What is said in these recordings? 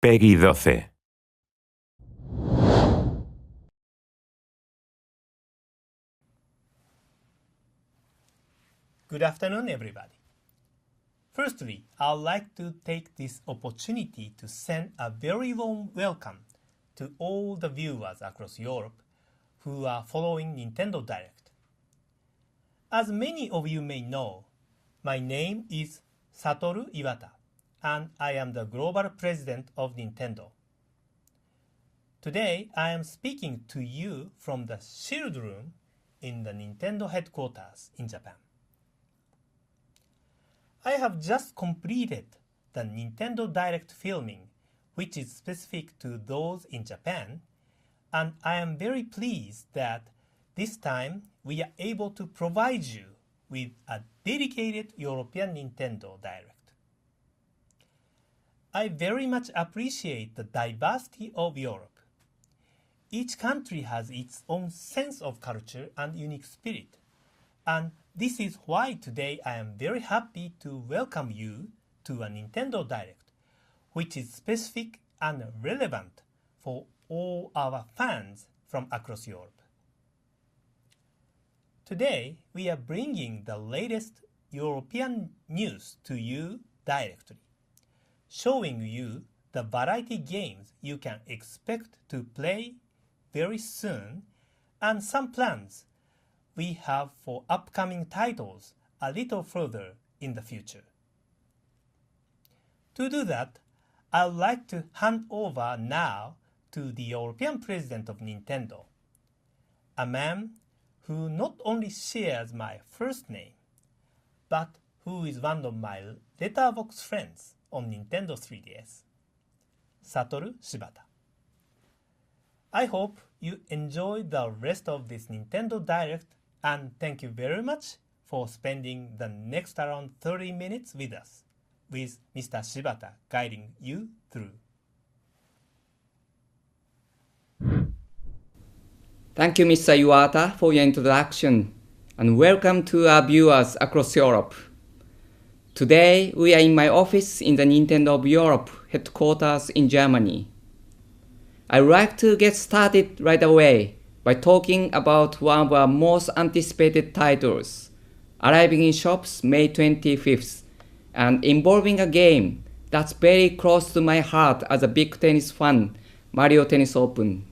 Peggy 12. Good afternoon, everybody. Firstly, I'd like to take this opportunity to send a very warm welcome to all the viewers across Europe who are following Nintendo Direct. As many of you may know, my name is Satoru Shibata, and I am the Global President of Nintendo. Today, I am speaking to you from the Shield Room in the Nintendo headquarters in Japan. I have just completed the Nintendo Direct filming, which is specific to those in Japan, and I am very pleased that this time we are able to provide you with a dedicated European Nintendo Direct. I very much appreciate the diversity of Europe. Each country has its own sense of culture and unique spirit, and this is why today I am very happy to welcome you to a Nintendo Direct, which is specific and relevant for all our fans from across Europe. Today, we are bringing the latest European news to you directly, showing you the variety games you can expect to play very soon and some plans we have for upcoming titles a little further in the future. To do that, I would like to hand over now to the European President of Nintendo, a man who not only shares my first name, but who is one of my letterbox friends on Nintendo 3DS, Satoru Shibata. I hope you enjoy the rest of this Nintendo Direct, and thank you very much for spending the next around 30 minutes with us, with Mr. Shibata guiding you through. Thank you, Mr. Iwata, for your introduction, and welcome to our viewers across Europe. Today, we are in my office in the Nintendo of Europe headquarters in Germany. I'd like to get started right away by talking about one of our most anticipated titles, arriving in shops May 25th, and involving a game that's very close to my heart as a big tennis fan, Mario Tennis Open.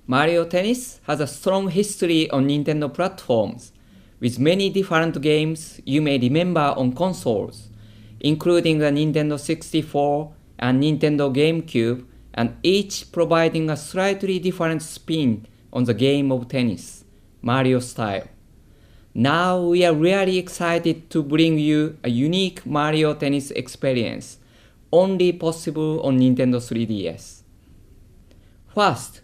Mario Tennis has a strong history on Nintendo platforms, with many different games you may remember on consoles, including the Nintendo 64 and Nintendo GameCube, and each providing a slightly different spin on the game of tennis, Mario style. Now we are really excited to bring you a unique Mario Tennis experience, only possible on Nintendo 3DS. First,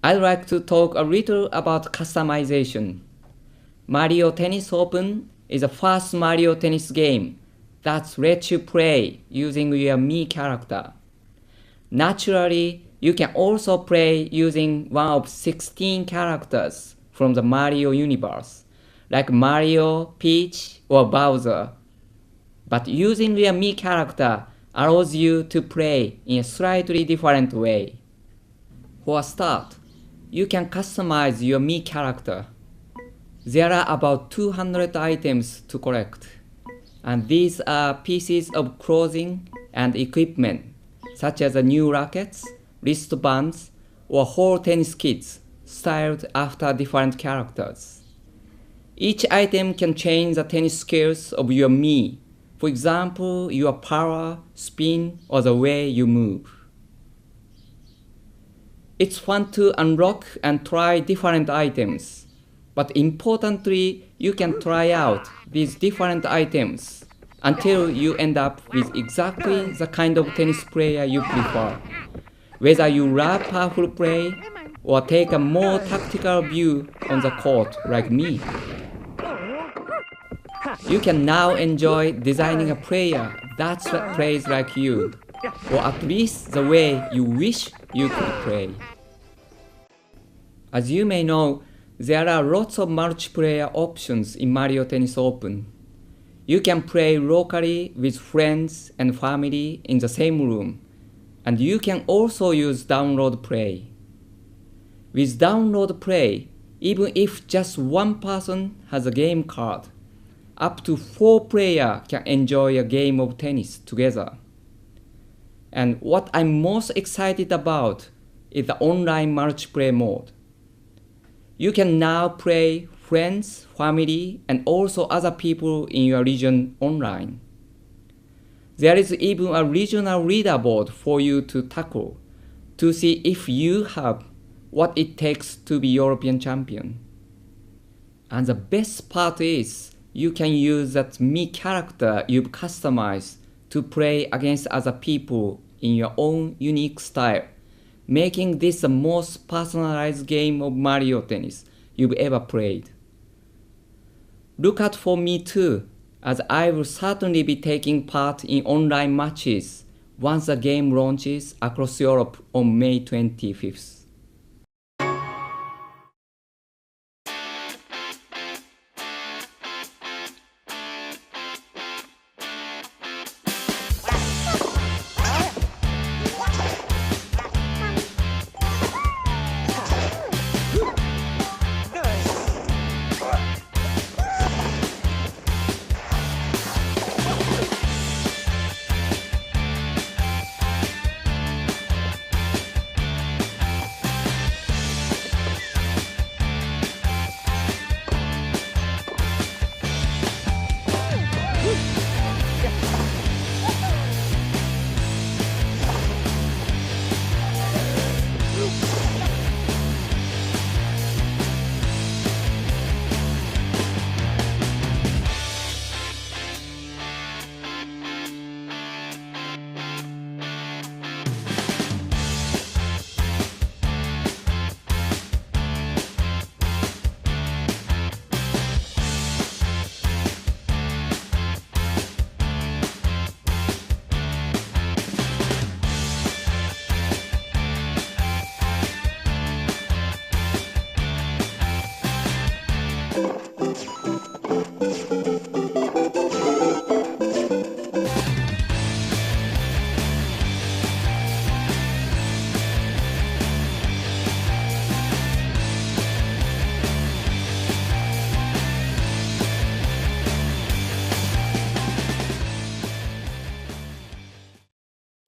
I'd like to talk a little about customization. Mario Tennis Open is the first Mario Tennis game that lets you play using your Mii character. Naturally, you can also play using one of 16 characters from the Mario universe, like Mario, Peach, or Bowser. But using your Mii character allows you to play in a slightly different way. For a start, you can customize your Mii character. There are about 200 items to collect, and these are pieces of clothing and equipment, such as new rackets, wristbands, or whole tennis kits styled after different characters. Each item can change the tennis skills of your Mii, for example, your power, spin, or the way you move. It's fun to unlock and try different items, but importantly, you can try out these different items until you end up with exactly the kind of tennis player you prefer, whether you love powerful play or take a more tactical view on the court like me. You can now enjoy designing a player that plays like you, or at least the way you wish you could play. As you may know, there are lots of multiplayer options in Mario Tennis Open. You can play locally with friends and family in the same room, and you can also use download play. With download play, even if just one person has a game card, up to 4 players can enjoy a game of tennis together. And what I'm most excited about is the online multiplayer mode. You can now play friends, family, and also other people in your region online. There is even a regional leaderboard for you to tackle to see if you have what it takes to be European champion. And the best part is you can use that me character you've customized to play against other people in your own unique style, making this the most personalized game of Mario Tennis you've ever played. Look out for me too, as I will certainly be taking part in online matches once the game launches across Europe on May 25th.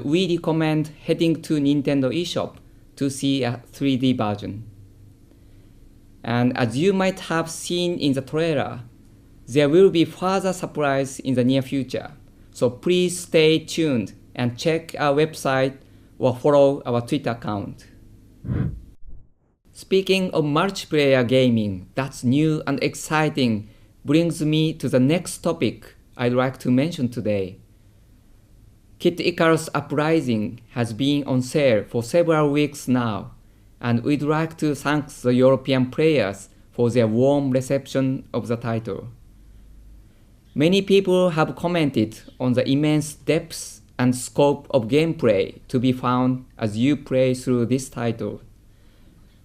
We recommend heading to Nintendo eShop to see a 3D version. And as you might have seen in the trailer, there will be further surprise in the near future. So please stay tuned and check our website or follow our Twitter account. Speaking of multiplayer gaming that's new and exciting brings me to the next topic I'd like to mention today. Kit Icarus Uprising has been on sale for several weeks now, and we'd like to thank the European players for their warm reception of the title. Many people have commented on the immense depth and scope of gameplay to be found as you play through this title.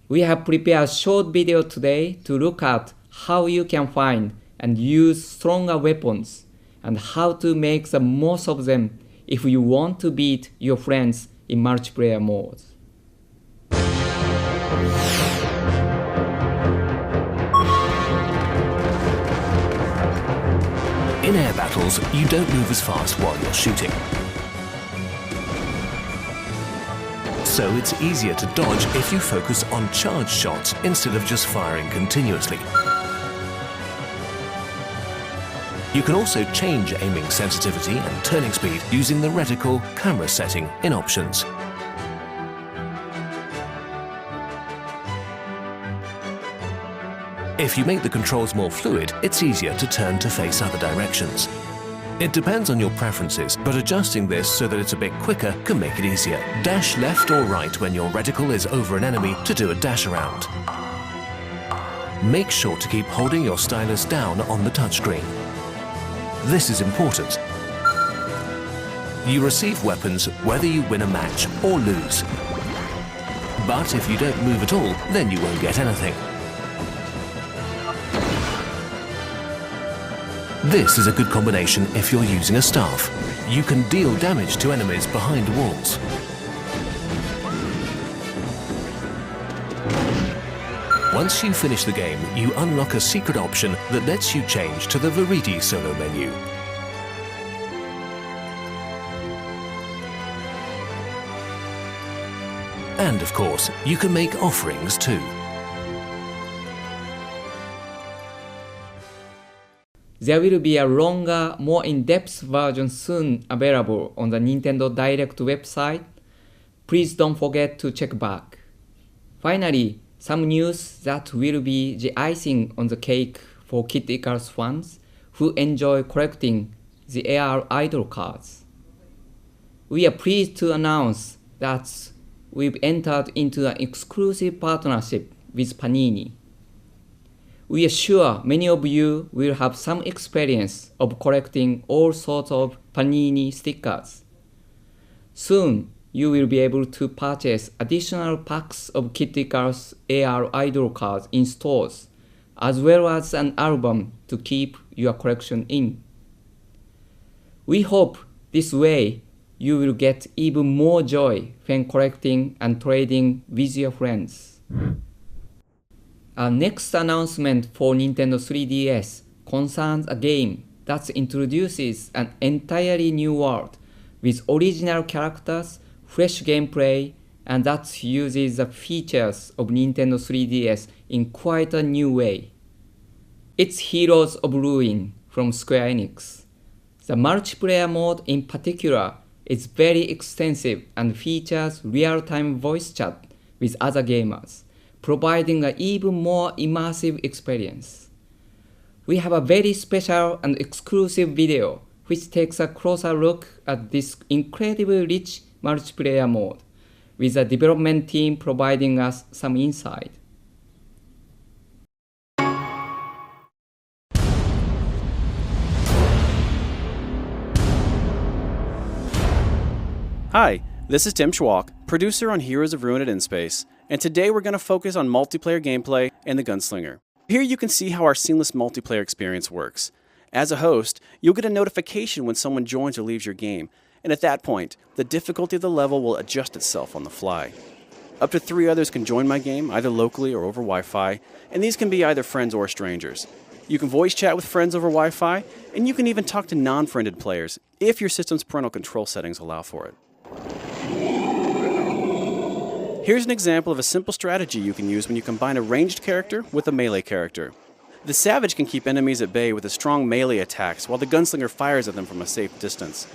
We have prepared a short video today to look at how you can find and use stronger weapons and how to make the most of them if you want to beat your friends in multiplayer modes. In air battles, you don't move as fast while you're shooting. So it's easier to dodge if you focus on charge shots instead of just firing continuously. You can also change aiming sensitivity and turning speed using the reticle camera setting in options. If you make the controls more fluid, it's easier to turn to face other directions. It depends on your preferences, but adjusting this so that it's a bit quicker can make it easier. Dash left or right when your reticle is over an enemy to do a dash around. Make sure to keep holding your stylus down on the touchscreen. This is important. You receive weapons whether you win a match or lose. But if you don't move at all, then you won't get anything. This is a good combination if you're using a staff. You can deal damage to enemies behind walls. Once you finish the game, you unlock a secret option that lets you change to the Variety solo menu. And of course, you can make offerings too. There will be a longer, more in-depth version soon available on the Nintendo Direct website. Please don't forget to check back. Finally, some news that will be the icing on the cake for Kid Icarus fans who enjoy collecting the AR idol cards. We are pleased to announce that we've entered into an exclusive partnership with Panini. We are sure many of you will have some experience of collecting all sorts of Panini stickers. Soon, you will be able to purchase additional packs of Kid Icarus AR idol cards in stores, as well as an album to keep your collection in. We hope this way you will get even more joy when collecting and trading with your friends. Our next announcement for Nintendo 3DS concerns a game that introduces an entirely new world with original characters, fresh gameplay, and that uses the features of Nintendo 3DS in quite a new way. It's Heroes of Ruin from Square Enix. The multiplayer mode in particular is very extensive and features real-time voice chat with other gamers, providing an even more immersive experience. We have a very special and exclusive video which takes a closer look at this incredibly rich multiplayer mode, with the development team providing us some insight. Hi, this is Tim Schwalk, producer on Heroes of Ruin at InSpace, and today we're going to focus on multiplayer gameplay and the Gunslinger. Here you can see how our seamless multiplayer experience works. As a host, you'll get a notification when someone joins or leaves your game, and at that point, the difficulty of the level will adjust itself on the fly. Up to 3 others can join my game, either locally or over Wi-Fi, and these can be either friends or strangers. You can voice chat with friends over Wi-Fi, and you can even talk to non-friended players if your system's parental control settings allow for it. Here's an example of a simple strategy you can use when you combine a ranged character with a melee character. The Savage can keep enemies at bay with a strong melee attacks while the Gunslinger fires at them from a safe distance.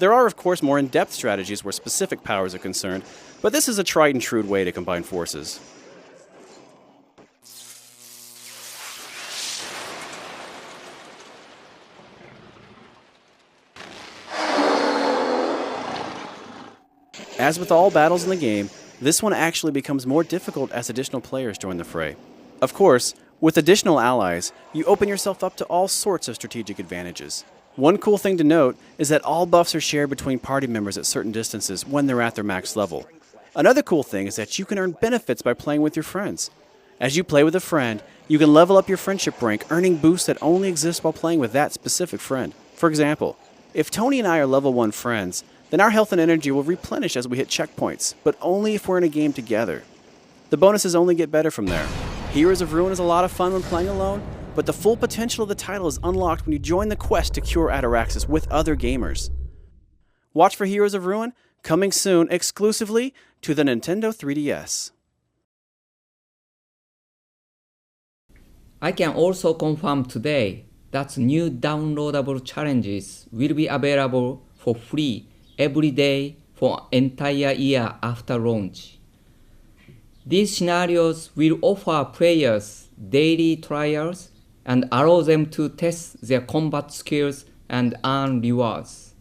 There are, of course, more in-depth strategies where specific powers are concerned, but this is a tried and true way to combine forces. As with all battles in the game, this one actually becomes more difficult as additional players join the fray. Of course, with additional allies, you open yourself up to all sorts of strategic advantages. One cool thing to note is that all buffs are shared between party members at certain distances when they're at their max level. Another cool thing is that you can earn benefits by playing with your friends. As you play with a friend, you can level up your friendship rank, earning boosts that only exist while playing with that specific friend. For example, if Tony and I are level 1 friends, then our health and energy will replenish as we hit checkpoints, but only if we're in a game together. The bonuses only get better from there. Heroes of Ruin is a lot of fun when playing alone, but the full potential of the title is unlocked when you join the quest to cure Ataraxis with other gamers. Watch for Heroes of Ruin, coming soon exclusively to the Nintendo 3DS. I can also confirm today that new downloadable challenges will be available for free every day for an entire year after launch. These scenarios will offer players daily trials and allow them to test their combat skills and earn rewards.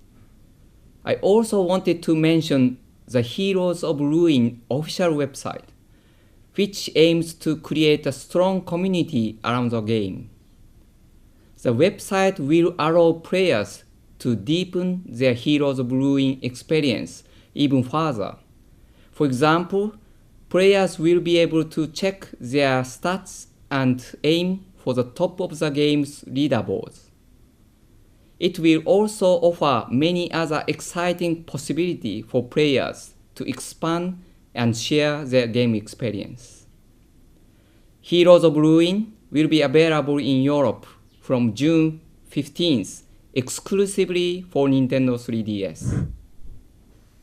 I also wanted to mention the Heroes of Ruin official website, which aims to create a strong community around the game. The website will allow players to deepen their Heroes of Ruin experience even further. For example, players will be able to check their stats and aim for the top of the game's leaderboards. it will also offer many other exciting possibilities for players to expand and share their game experience. Heroes of Ruin will be available in Europe from June 15th, exclusively for Nintendo 3DS.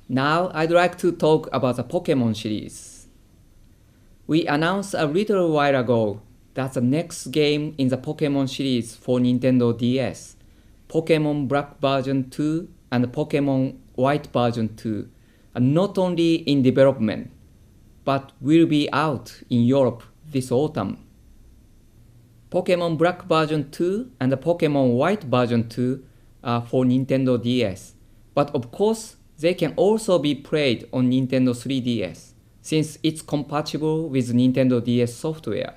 Now I'd like to talk about the Pokemon series. We announced a little while ago that the next game in the Pokemon series for Nintendo DS, Pokemon Black version 2 and Pokemon White version 2, are not only in development, but will be out in Europe this autumn. Pokemon Black version 2 and the Pokemon White version 2 are for Nintendo DS, but of course they can also be played on Nintendo 3DS, since it's compatible with Nintendo DS software.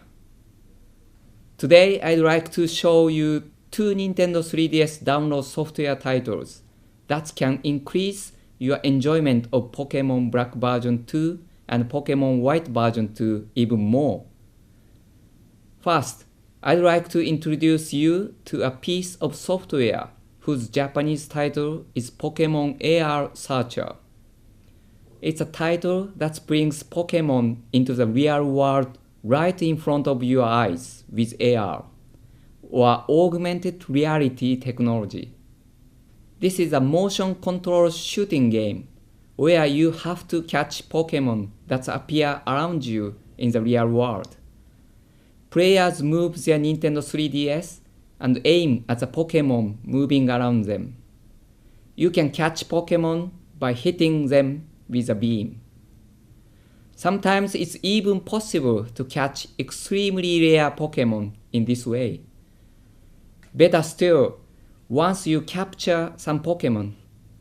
Today I'd like to show you two Nintendo 3DS download software titles that can increase your enjoyment of Pokemon Black version 2 and Pokemon White version 2 even more. First, I'd like to introduce you to a piece of software whose Japanese title is Pokemon AR Searcher. It's a title that brings Pokemon into the real world right in front of your eyes with AR, or augmented reality technology. This is a motion control shooting game where you have to catch Pokemon that appear around you in the real world. Players move their Nintendo 3DS and aim at the Pokemon moving around them. You can catch Pokemon by hitting them with a beam. Sometimes it's even possible to catch extremely rare Pokemon in this way. Better still, once you capture some Pokemon,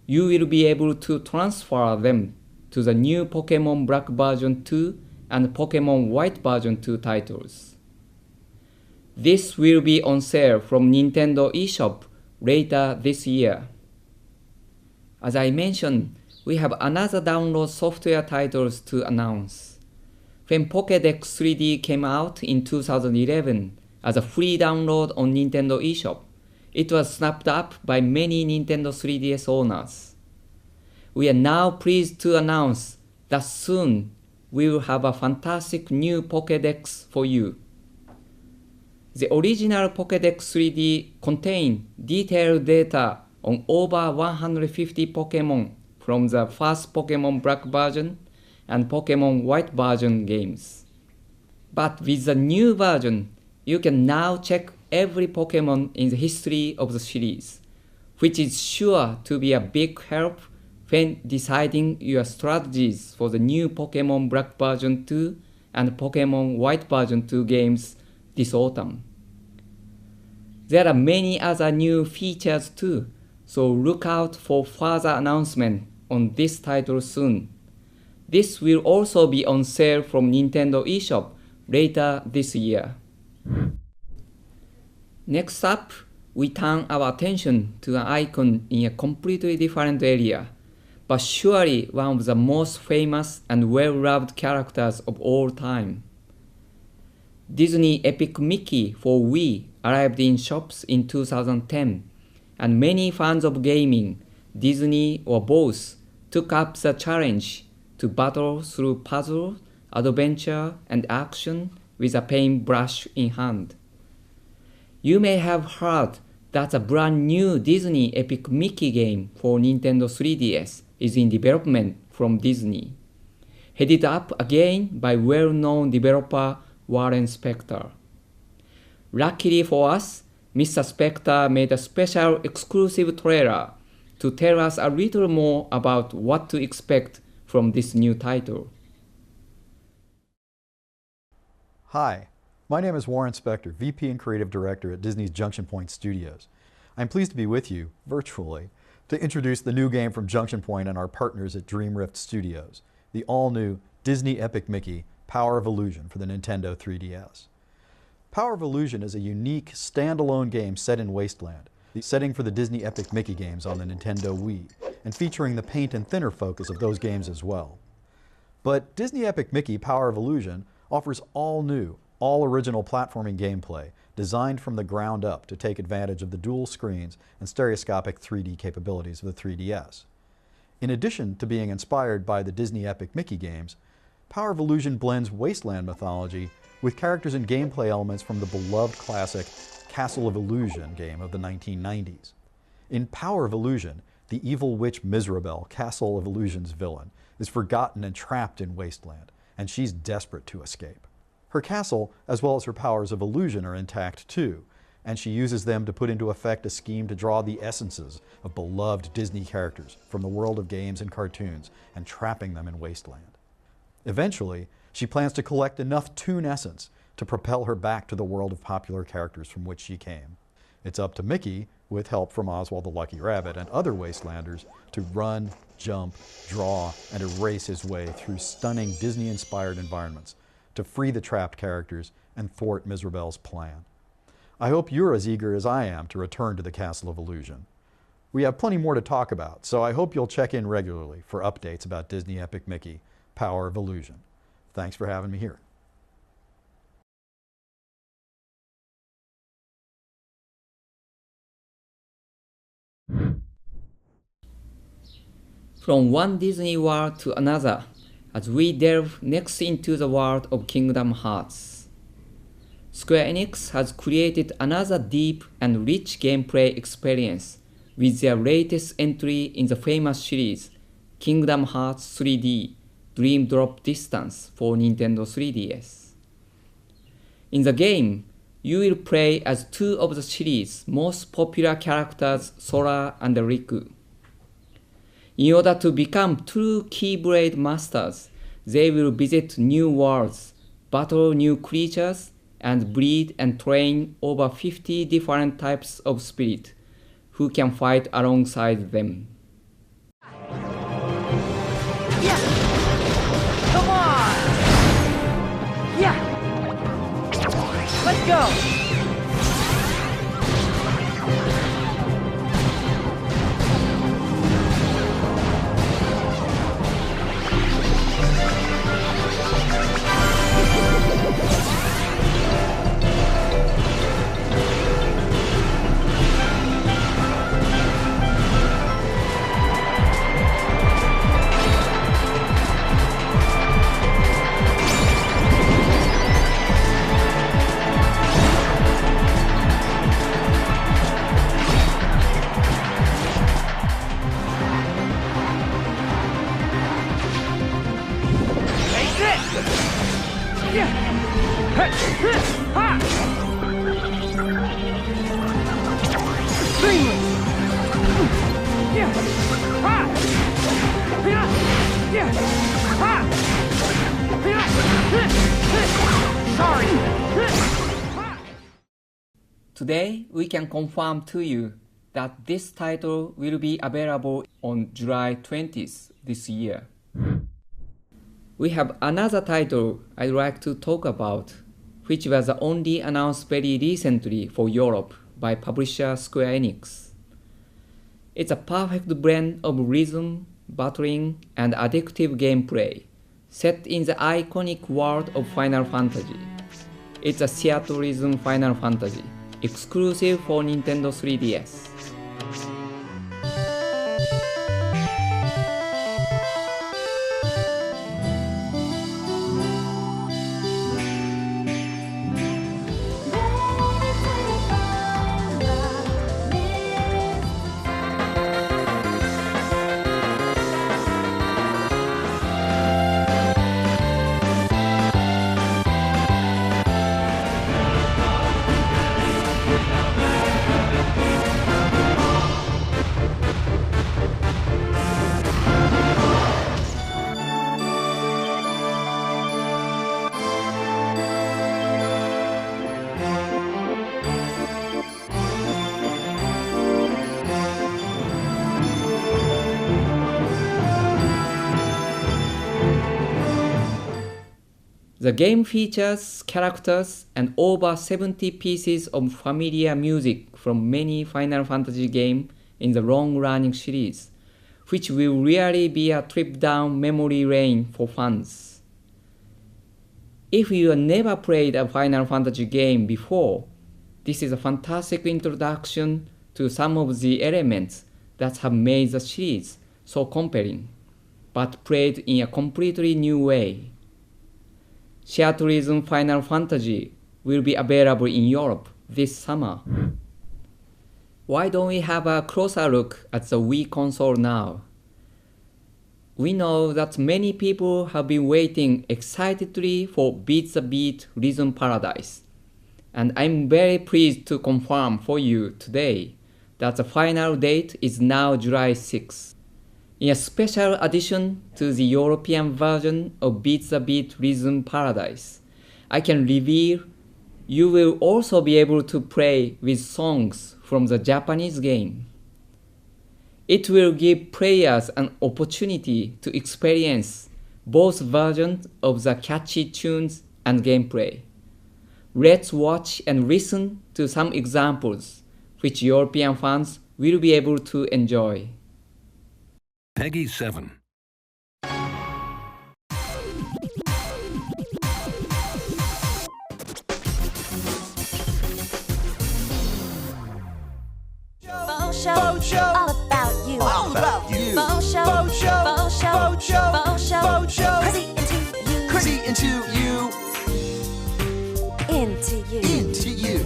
you will be able to transfer them to the new Pokemon Black version 2 and Pokemon White version 2 titles. This will be on sale from Nintendo eShop later this year. As I mentioned, we have another download software titles to announce. When Pokedex 3D came out in 2011 as a free download on Nintendo eShop, it was snapped up by many Nintendo 3DS owners. We are now pleased to announce that soon we will have a fantastic new Pokedex for you. The original Pokedex 3D contained detailed data on over 150 Pokemon from the first Pokemon Black version and Pokemon White version games. But with the new version, you can now check every Pokemon in the history of the series, which is sure to be a big help when deciding your strategies for the new Pokemon Black version 2 and Pokemon White version 2 games this autumn. There are many other new features too, so look out for further announcement on this title soon. This will also be on sale from Nintendo eShop later this year. Next up, we turn our attention to an icon in a completely different area, but surely one of the most famous and well-loved characters of all time. Disney Epic Mickey for Wii arrived in shops in 2010, and many fans of gaming, Disney or both, took up the challenge to battle through puzzle, adventure, and action with a paintbrush in hand. You may have heard that a brand new Disney Epic Mickey game for Nintendo 3DS is in development from Disney, headed up again by well-known developer Warren Spector. Luckily for us, Mr. Spector made a special exclusive trailer to tell us a little more about what to expect from this new title. Hi, my name is Warren Spector, VP and Creative Director at Disney's Junction Point Studios. I'm pleased to be with you, virtually, to introduce the new game from Junction Point and our partners at Dream Rift Studios, the all-new Disney Epic Mickey Power of Illusion for the Nintendo 3DS. Power of Illusion is a unique, standalone game set in Wasteland, the setting for the Disney Epic Mickey games on the Nintendo Wii, and featuring the paint and thinner focus of those games as well. But Disney Epic Mickey Power of Illusion offers all new, all original platforming gameplay designed from the ground up to take advantage of the dual screens and stereoscopic 3D capabilities of the 3DS. In addition to being inspired by the Disney Epic Mickey games, Power of Illusion blends wasteland mythology with characters and gameplay elements from the beloved classic Castle of Illusion game of the 1990s. In Power of Illusion, the evil witch Miserabelle, Castle of Illusion's villain, is forgotten and trapped in Wasteland, and she's desperate to escape. Her castle, as well as her powers of illusion, are intact too, and she uses them to put into effect a scheme to draw the essences of beloved Disney characters from the world of games and cartoons and trapping them in Wasteland. Eventually, she plans to collect enough Toon essence to propel her back to the world of popular characters from which she came. It's up to Mickey, with help from Oswald the Lucky Rabbit and other Wastelanders, to run, jump, draw, and erase his way through stunning Disney-inspired environments to free the trapped characters and thwart Miserabelle's plan. I hope you're as eager as I am to return to the Castle of Illusion. We have plenty more to talk about, so I hope you'll check in regularly for updates about Disney Epic Mickey, Power of Illusion. Thanks for having me here. From one Disney world to another, as we delve next into the world of Kingdom Hearts. Square Enix has created another deep and rich gameplay experience with their latest entry in the famous series, Kingdom Hearts 3D Dream Drop Distance for Nintendo 3DS. In the game, you will play as two of the series' most popular characters, Sora and Riku. In order to become true Keyblade masters, they will visit new worlds, battle new creatures, and breed and train over 50 different types of spirit, who can fight alongside them. Yeah! Come on! Yeah! Let's go! Today, we can confirm to you that this title will be available on July 20th this year. We have another title I'd like to talk about, which was only announced very recently for Europe by publisher Square Enix. It's a perfect blend of rhythm, battling, and addictive gameplay, set in the iconic world of Final Fantasy. It's a theatrhythm Final Fantasy, exclusive for Nintendo 3DS. The game features characters and over 70 pieces of familiar music from many Final Fantasy games in the long-running series, which will really be a trip down memory lane for fans. If you have never played a Final Fantasy game before, this is a fantastic introduction to some of the elements that have made the series so compelling, but played in a completely new way. Shared Tourism Final Fantasy will be available in Europe this summer. Why don't we have a closer look at the Wii console now? We know that many people have been waiting excitedly for Beat the Beat Rhythm Paradise, and I'm very pleased to confirm for you today that the final date is now July 6th. In a special addition to the European version of Beat the Beat Rhythm Paradise, I can reveal you will also be able to play with songs from the Japanese game. It will give players an opportunity to experience both versions of the catchy tunes and gameplay. Let's watch and listen to some examples which European fans will be able to enjoy. Peggy 7. Faux show, all about you. All about you. Faux show, Faux show, faux show, faux show, faux show, faux show. crazy into you, Crazy into you, into you. into you.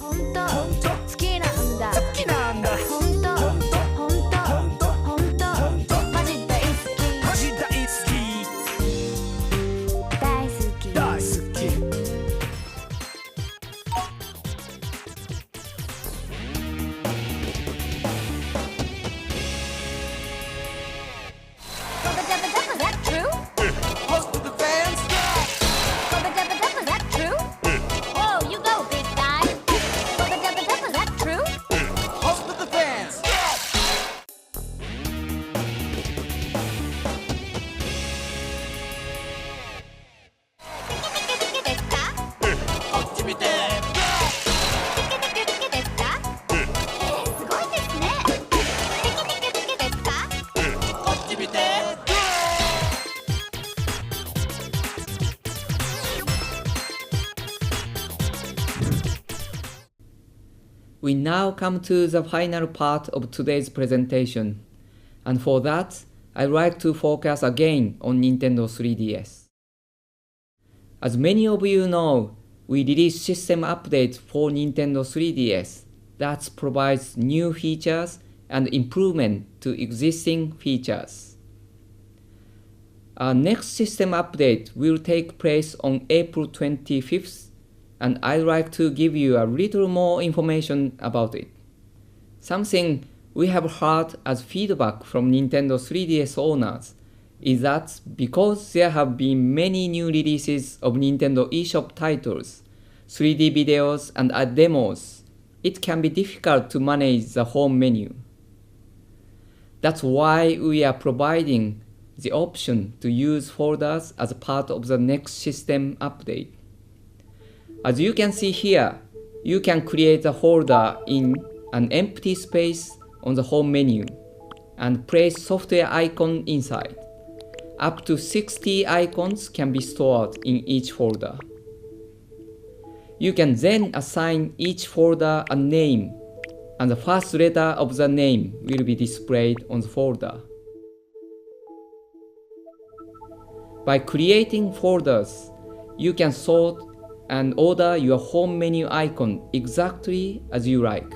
혼또 혼또好きなんだ好きなんだ혼또 혼또マジ大好きマジ大好大好きき大好きWas that true? Host with the fans, Was that true? Whoa, you go, big guy. Was that true? host with the fans. Optimity. すごいですね。Optimity. We now come to the final part of today's presentation, and for that, I'd like to focus again on Nintendo 3DS. As many of you know, we released system updates for Nintendo 3DS that provides new features and improvement to existing features. Our next system update will take place on April 25th, and I'd like to give you a little more information about it. Something we have heard as feedback from Nintendo 3DS owners is that because there have been many new releases of Nintendo eShop titles, 3D videos and demos, it can be difficult to manage the home menu. That's why we are providing the option to use folders as part of the next system update. As you can see here, you can create a folder in an empty space on the home menu and place software icon inside. Up to 60 icons can be stored in each folder. You can then assign each folder a name, and the first letter of the name will be displayed on the folder. By creating folders, you can sort and order your home menu icon exactly as you like,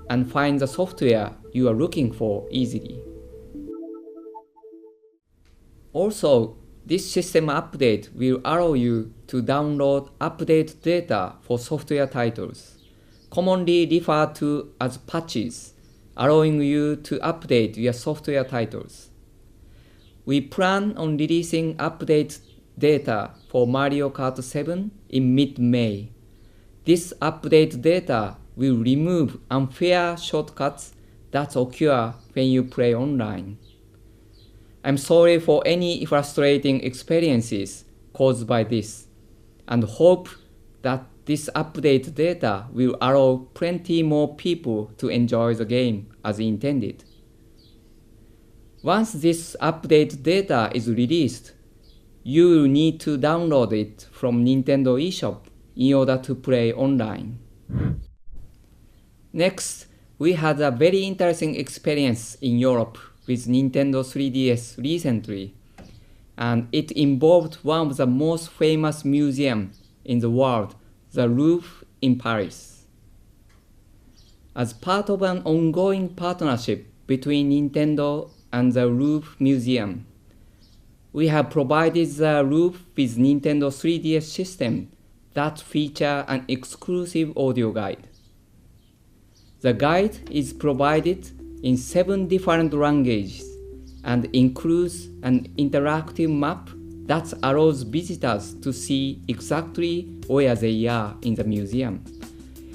and find the software you are looking for easily. Also, this system update will allow you to download update data for software titles, commonly referred to as patches, allowing you to update your software titles. We plan on releasing update data for Mario Kart 7 in mid-May. This update data will remove unfair shortcuts that occur when you play online. I'm sorry for any frustrating experiences caused by this, and hope that this update data will allow plenty more people to enjoy the game as intended. Once this update data is released, you will need to download it from Nintendo eShop in order to play online. Next, we had a very interesting experience in Europe with Nintendo 3DS recently, and it involved one of the most famous museums in the world, the Louvre in Paris. As part of an ongoing partnership between Nintendo and the Louvre Museum, we have provided the Louvre with Nintendo 3DS system that feature an exclusive audio guide. The guide is provided in 7 different languages and includes an interactive map that allows visitors to see exactly where they are in the museum.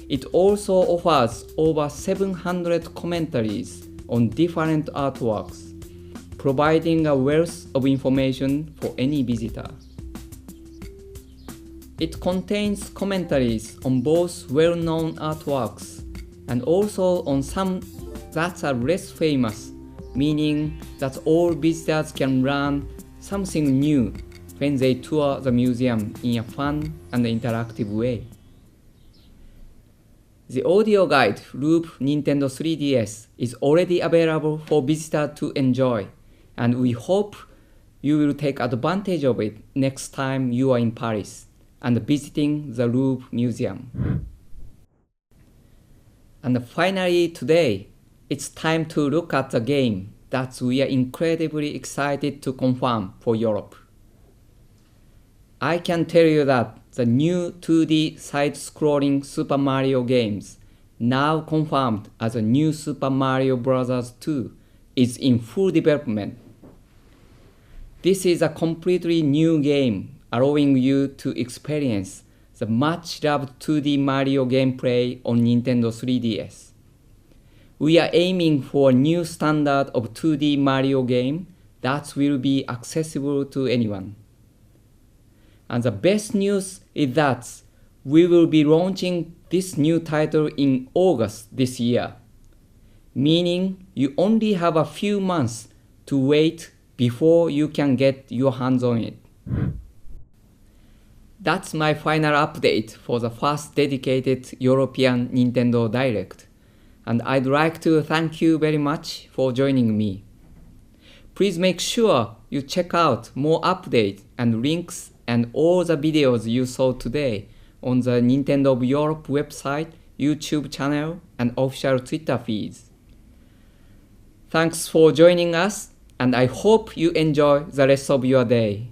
It also offers over 700 commentaries on different artworks, providing a wealth of information for any visitor. It contains commentaries on both well-known artworks and also on some that are less famous, meaning that all visitors can learn something new when they tour the museum in a fun and interactive way. The audio guide Louvre Nintendo 3DS is already available for visitors to enjoy, and we hope you will take advantage of it next time you are in Paris and visiting the Louvre Museum. And finally today, it's time to look at the game that we are incredibly excited to confirm for Europe. I can tell you that the new 2D side-scrolling Super Mario games, now confirmed as a new Super Mario Bros. 2, is in full development. This is a completely new game, allowing you to experience the much-loved 2D Mario gameplay on Nintendo 3DS. We are aiming for a new standard of 2D Mario game that will be accessible to anyone. And the best news is that we will be launching this new title in August this year, meaning you only have a few months to wait before you can get your hands on it. That's my final update for the first dedicated European Nintendo Direct, and I'd like to thank you very much for joining me. Please make sure you check out more updates and links and all the videos you saw today on the Nintendo of Europe website, YouTube channel, and official Twitter feeds. Thanks for joining us, and I hope you enjoy the rest of your day.